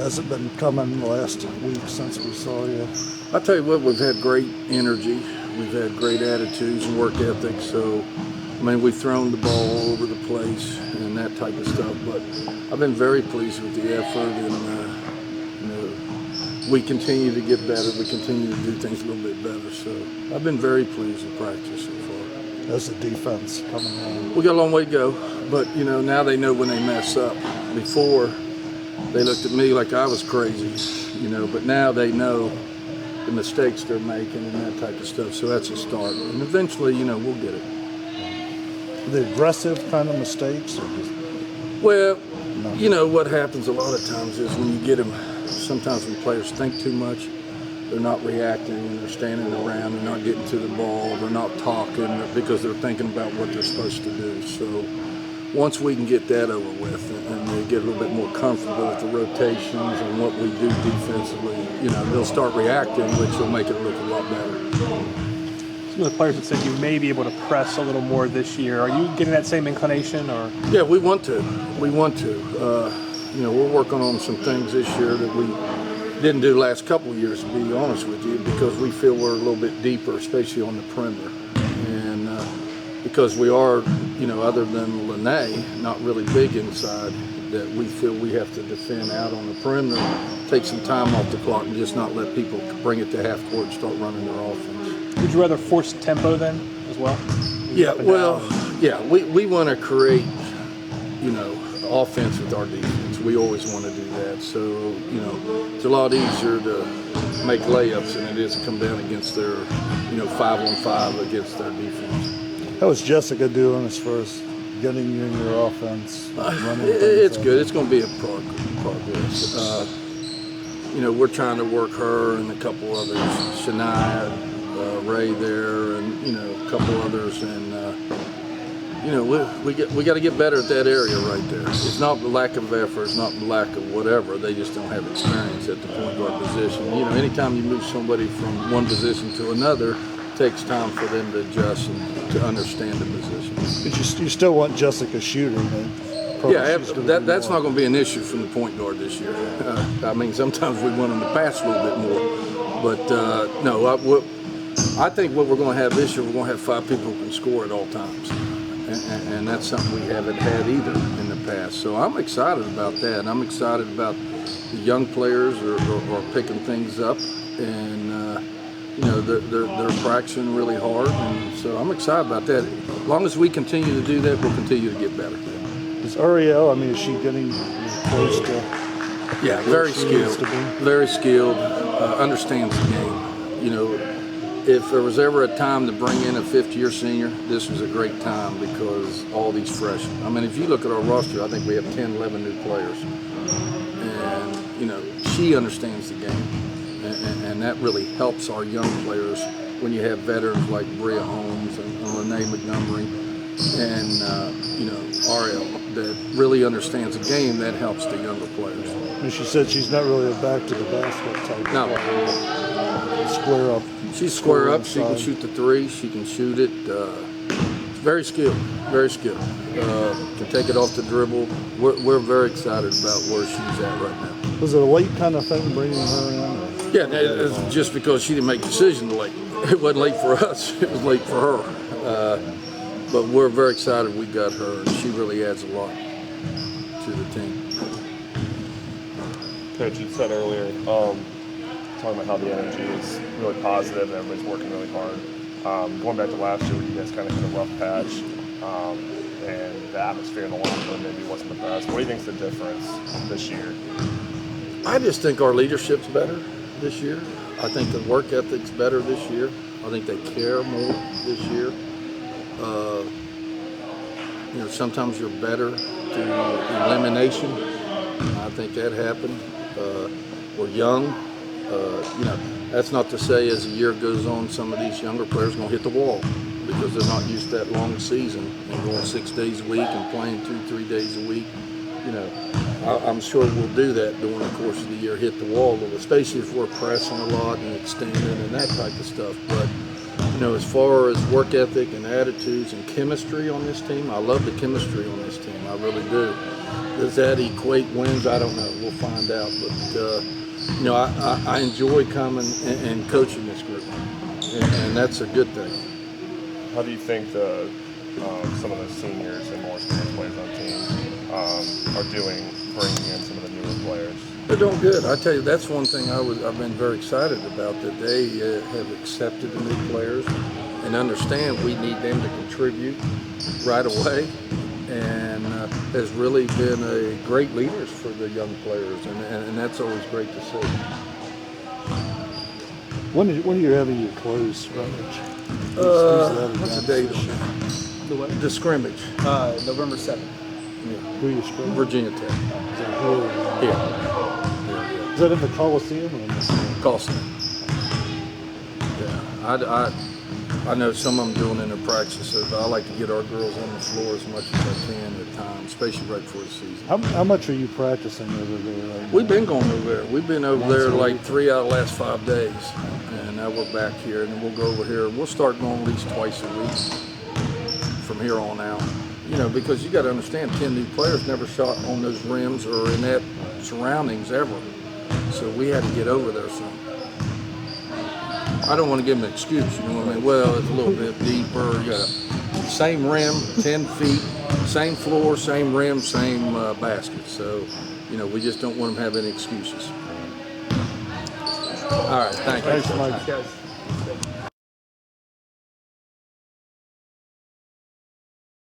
has it been coming the last week since we saw you? I tell you what, we've had great energy, we've had great attitudes and work ethic. So, I mean, we've thrown the ball all over the place and that type of stuff. But I've been very pleased with the effort, and we continue to get better. We continue to do things a little bit better. So I've been very pleased with practice so far. How's the defense coming along? We got a long way to go, but now they know when they mess up. Before, they looked at me like I was crazy, but now they know the mistakes they're making and that type of stuff. So that's a start, and eventually, we'll get it. The aggressive kind of mistakes, or just well, what happens a lot of times is when you get them. Sometimes when players think too much, they're not reacting, and they're standing around, they're not getting to the ball, they're not talking because they're thinking about what they're supposed to do. So once we can get that over with and they get a little bit more comfortable with the rotations and what we do defensively, they'll start reacting, which will make it look a lot better. Some of the players have said you may be able to press a little more this year. Are you getting that same inclination, or? Yeah, we want to. We're working on some things this year that we didn't do the last couple of years, to be honest with you, because we feel we're a little bit deeper, especially on the perimeter. And because we are, other than Lene, not really big inside, that we feel we have to defend out on the perimeter, take some time off the clock, and just not let people bring it to half court and start running their offense. Would you rather force tempo then as well? We want to create, offense with our defense. We always want to do that. So, it's a lot easier to make layups than it is to come down against their, 5-on-5 against their defense. How is Jessica doing as far as getting you in your offense? It's good. It's going to be a progress. We're trying to work her and a couple others, Shania, Ray there, and, a couple others, and we got to get better at that area right there. It's not the lack of effort, it's not the lack of whatever. They just don't have experience at the point guard position. Anytime you move somebody from one position to another, it takes time for them to adjust and to understand the position. But you still want Jessica shooting, right? Yeah, that's not going to be an issue from the point guard this year. Sometimes we want them to pass a little bit more, but no. I think what we're going to have this year, we're going to have 5 people who can score at all times. And that's something we haven't had either in the past. So I'm excited about that. I'm excited about the young players are picking things up, and they're practicing really hard. And so I'm excited about that. As long as we continue to do that, we'll continue to get better. Is Ariel? Is she getting close to? Yeah, very skilled. Very skilled. Understands the game. If there was ever a time to bring in a fifth-year senior, this was a great time because all these freshmen. If you look at our roster, I think we have 10, 11 new players. And, she understands the game. And that really helps our young players when you have veterans like Bria Holmes and Lene Montgomery and, Ariel that really understands the game. That helps the younger players. She said she's not really a back-to-the-basket type. No. Square up. She's square up. She can shoot the three. She can shoot it. Very skilled. Very skilled. Can take it off the dribble. We're very excited about where she's at right now. Was it a late kind of thing bringing her in? Yeah, it's just because she didn't make a decision late. It wasn't late for us. It was late for her. But we're very excited we got her, and she really adds a lot to the team. Coach, you said earlier, talking about how the energy is really positive and everybody's working really hard. Going back to last year, where you guys kind of hit a rough patch, and the atmosphere in the locker room maybe wasn't the best. What do you think is the difference this year? I just think our leadership's better this year. I think the work ethic's better this year. I think they care more this year. Sometimes you're better through elimination. I think that happened. We're young. That's not to say as the year goes on, some of these younger players are going to hit the wall because they're not used to that long season and going 6 days a week and playing 2-3 days a week. I'm sure we'll do that during the course of the year, hit the wall, especially if we're pressing a lot and extending and that type of stuff. But, as far as work ethic and attitudes and chemistry on this team, I love the chemistry on this team. I really do. Does that equate wins? I don't know. We'll find out. But you know, I enjoy coming and coaching this group, and that's a good thing. How do you think some of the seniors and more experienced players on team are doing, bringing in some of the newer players? They're doing good. I tell you, that's one thing I've been very excited about, that they have accepted the new players and understand we need them to contribute right away, and has really been a great leaders for the young players, and that's always great to see. When are you having your close runnage? What's the date? The what? The scrimmage. November 7th. Who are you scrimmaging? Virginia Tech. Is that here? Yeah. Is that in the Coliseum or in the Costing. Yeah. I know some of them doing it in their practices, but I like to get our girls on the floor as much as I can at times, especially right before the season. How much are you practicing over there right now? We've been going over there. We've been over there like 3 out of the last 5 days. And now we're back here, and then we'll go over here. We'll start going at least twice a week from here on out. You know, because you got to understand, 10 new players never shot on those rims or in that surroundings ever. So we had to get over there some. I don't want to give them an excuse, you know what I mean? Well, it's a little bit deeper. You got same rim, 10 feet, same floor, same rim, same basket. So, you know, we just don't want them to have any excuses. All right, thank you. Thanks, Mike. Guys.